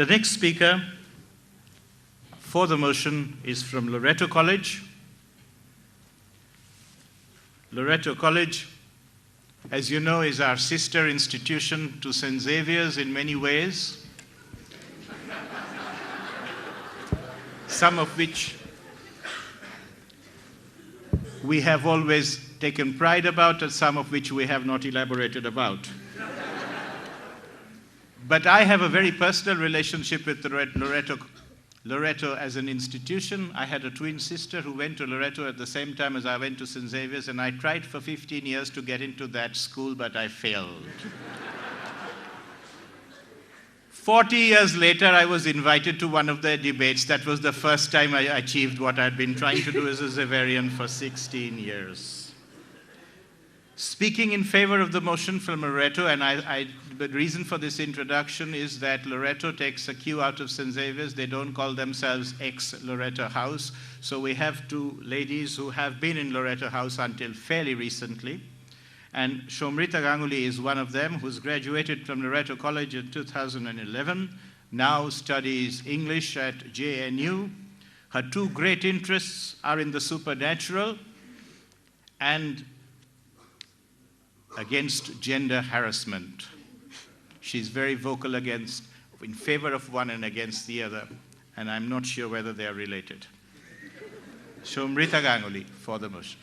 The next speaker for the motion is from Loreto College. Loreto College, as you know, is our sister institution to St. Xavier's in many ways, some of which we have always taken pride about, and some of which we have not elaborated about. But I have a very personal relationship with Loreto as an institution. I had a twin sister who went to Loreto at the same time as I went to St. Xavier's, and I tried for 15 years to get into that school, but I failed. 40 years later, I was invited to one of their debates. That was the first time I achieved what I'd been trying to do as a Xaverian for 16 years. Speaking in favor of the motion from Loreto, and the reason for this introduction is that Loreto takes a cue out of St. Xavier's. They don't call themselves ex-Loreto House. So we have two ladies who have been in Loreto House until fairly recently. And Samrita Ganguly is one of them, who's graduated from Loreto College in 2011, now studies English at JNU. Her two great interests are in the supernatural and against gender harassment. She's very vocal in favor of one and against the other, and I'm not sure whether they are related. Samrita Ganguly for the motion.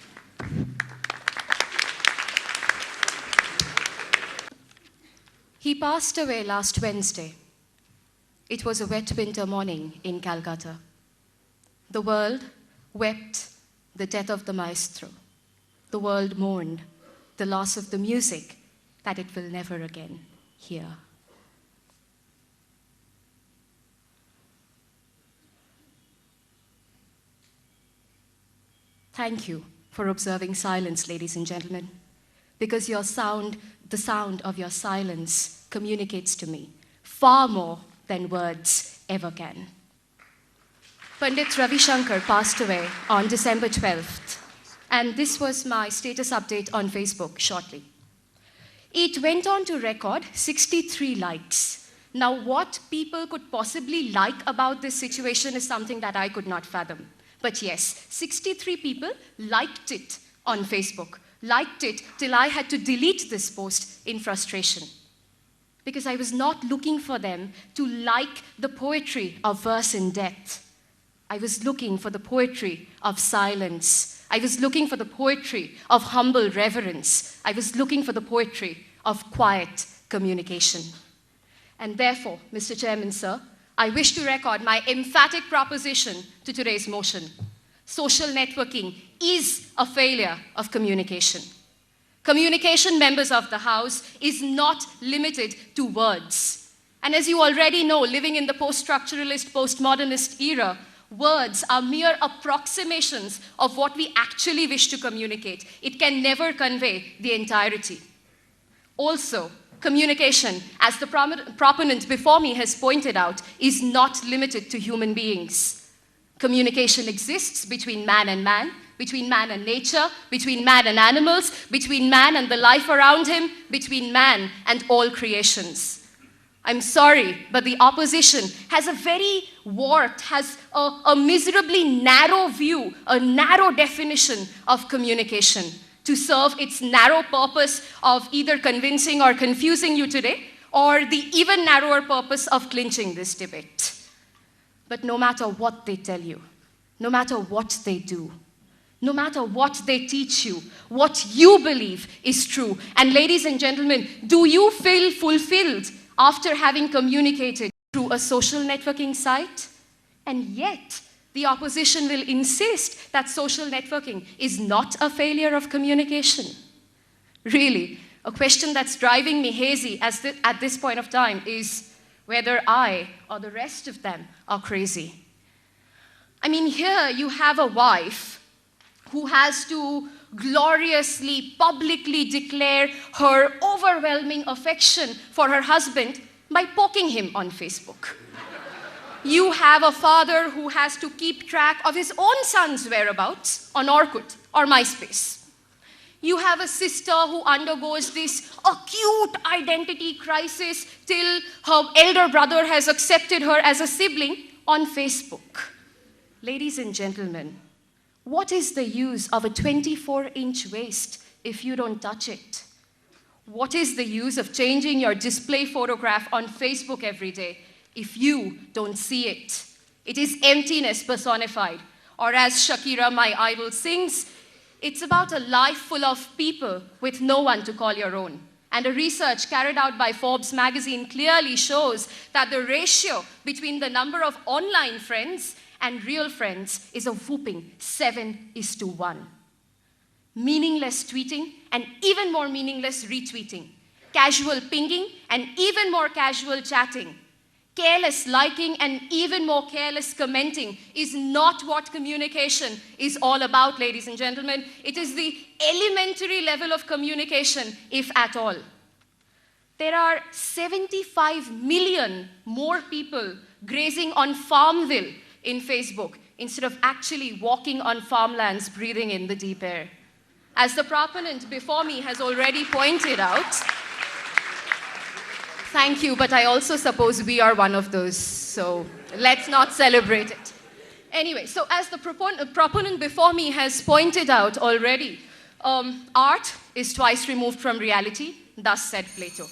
He passed away last Wednesday. It was a wet winter morning in Calcutta. The world wept the death of the maestro. The world mourned the loss of the music that it will never again hear. Thank you for observing silence, ladies and gentlemen, because the sound of your silence communicates to me far more than words ever can. Pandit Ravi Shankar passed away on December 12th. And this was my status update on Facebook shortly. It went on to record 63 likes. Now, what people could possibly like about this situation is something that I could not fathom. But yes, 63 people liked it on Facebook, liked it till I had to delete this post in frustration. Because I was not looking for them to like the poetry of verse and death. I was looking for the poetry of silence. I was looking for the poetry of humble reverence. I was looking for the poetry of quiet communication. And therefore, Mr. Chairman, sir, I wish to record my emphatic proposition to today's motion. Social networking is a failure of communication. Communication, members of the House, is not limited to words. And as you already know, living in the post-structuralist, postmodernist era, words are mere approximations of what we actually wish to communicate. It can never convey the entirety. Also, communication, as the proponent before me has pointed out, is not limited to human beings. Communication exists between man and nature, between man and animals, between man and the life around him, between man and all creations. I'm sorry, but the opposition has a very warped, has a miserably narrow view, a narrow definition of communication to serve its narrow purpose of either convincing or confusing you today, or the even narrower purpose of clinching this debate. But no matter what they tell you, no matter what they do, no matter what they teach you, what you believe is true, and ladies and gentlemen, do you feel fulfilled after having communicated through a social networking site? And yet, the opposition will insist that social networking is not a failure of communication. Really, a question that's driving me hazy at this point of time is whether I or the rest of them are crazy. I mean, here you have a wife who has to gloriously, publicly declare her overwhelming affection for her husband by poking him on Facebook. You have a father who has to keep track of his own son's whereabouts on Orkut or MySpace. You have a sister who undergoes this acute identity crisis till her elder brother has accepted her as a sibling on Facebook. Ladies and gentlemen, what is the use of a 24-inch waist if you don't touch it? What is the use of changing your display photograph on Facebook every day if you don't see it? It is emptiness personified. Or as Shakira, my idol, sings, it's about a life full of people with no one to call your own. And a research carried out by Forbes magazine clearly shows that the ratio between the number of online friends and real friends is a whooping 7:1. Meaningless tweeting and even more meaningless retweeting. Casual pinging and even more casual chatting. Careless liking and even more careless commenting is not what communication is all about, ladies and gentlemen. It is the elementary level of communication, if at all. There are 75 million more people grazing on Farmville in Facebook instead of actually walking on farmlands, breathing in the deep air. As the proponent before me has already pointed out, thank you, but I also suppose we are one of those, so let's not celebrate it. Anyway, so as the proponent before me has pointed out already, art is twice removed from reality, thus said Plato.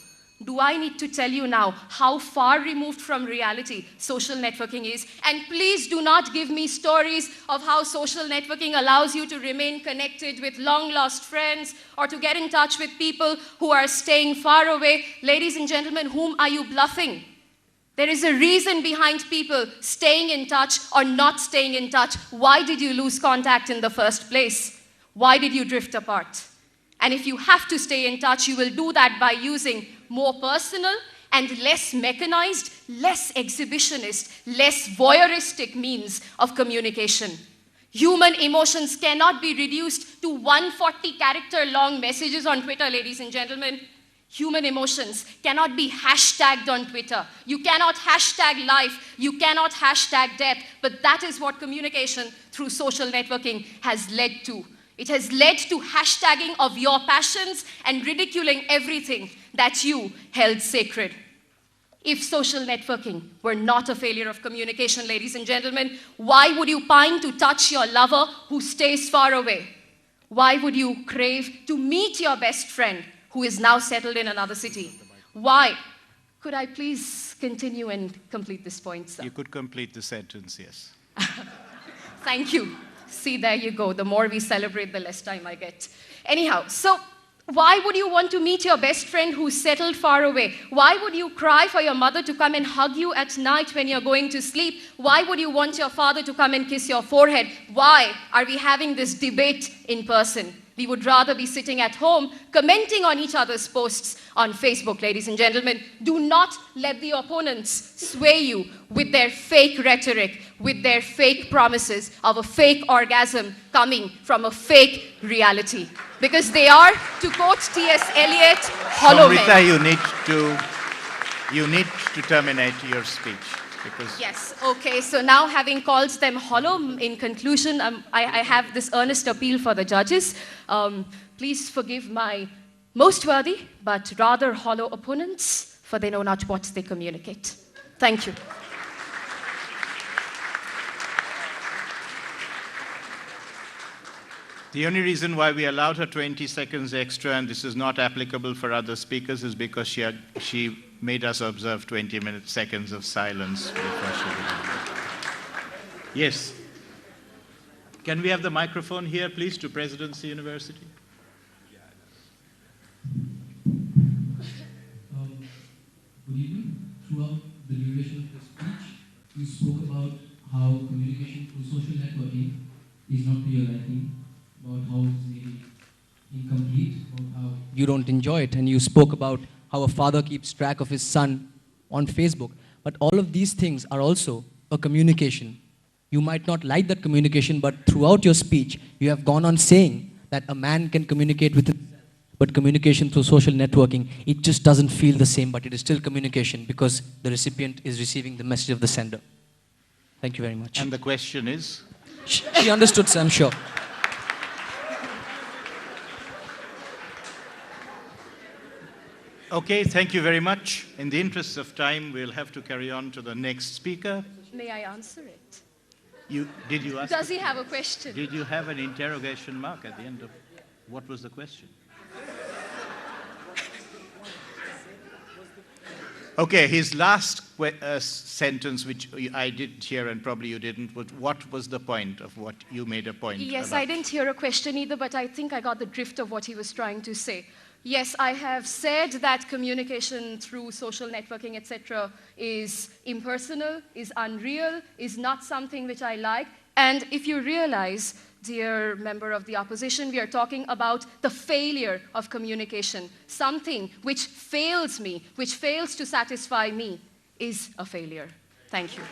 Do I need to tell you now how far removed from reality social networking is? And please do not give me stories of how social networking allows you to remain connected with long-lost friends or to get in touch with people who are staying far away. Ladies and gentlemen, whom are you bluffing? There is a reason behind people staying in touch or not staying in touch. Why did you lose contact in the first place? Why did you drift apart? And if you have to stay in touch, you will do that by using more personal and less mechanized, less exhibitionist, less voyeuristic means of communication. Human emotions cannot be reduced to 140-character long messages on Twitter, ladies and gentlemen. Human emotions cannot be hashtagged on Twitter. You cannot hashtag life, you cannot hashtag death, but that is what communication through social networking has led to. It has led to hashtagging of your passions and ridiculing everything that you held sacred. If social networking were not a failure of communication, ladies and gentlemen, why would you pine to touch your lover who stays far away? Why would you crave to meet your best friend who is now settled in another city? Why? Could I please continue and complete this point, sir? You could complete the sentence, yes. Thank you. See, there you go. The more we celebrate, the less time I get. Anyhow, so why would you want to meet your best friend who's settled far away? Why would you cry for your mother to come and hug you at night when you're going to sleep? Why would you want your father to come and kiss your forehead? Why are we having this debate in person? We would rather be sitting at home commenting on each other's posts on Facebook, ladies and gentlemen. Do not let the opponents sway you with their fake rhetoric, with their fake promises of a fake orgasm coming from a fake reality. Because they are, to quote T.S. Eliot, hollow men. Samrita, you need to terminate your speech. Because yes, okay, so now having called them hollow, in conclusion, I have this earnest appeal for the judges. Please forgive my most worthy, but rather hollow opponents, for they know not what they communicate. Thank you. the only reason why we allowed her 20 seconds extra, and this is not applicable for other speakers, is because she made us observe 20 seconds of silence before she began. Yes. Can we have the microphone here, please, to Presidency University? Good evening. Throughout the duration of the speech, you spoke about how communication through social networking is not to your liking, about how it's maybe incomplete, about how you don't enjoy it, and you spoke about how a father keeps track of his son on Facebook. But all of these things are also a communication. You might not like that communication, but throughout your speech, you have gone on saying that a man can communicate with himself, but communication through social networking, it just doesn't feel the same, but it is still communication because the recipient is receiving the message of the sender. Thank you very much. And the question is? She understood, sir, I'm sure. Okay, thank you very much. In the interest of time, we'll have to carry on to the next speaker. May I answer it? Did you ask? Does he have a question? Did you have an interrogation mark at the end of what was the question? Okay, his last sentence, which I did hear and probably you didn't, was what was the point of what you made a point Yes, about? I didn't hear a question either, but I think I got the drift of what he was trying to say. Yes, I have said that communication through social networking, etc., is impersonal, is unreal, is not something which I like. And if you realize, dear member of the opposition, we are talking about the failure of communication. Something which fails me, which fails to satisfy me, is a failure. Thank you.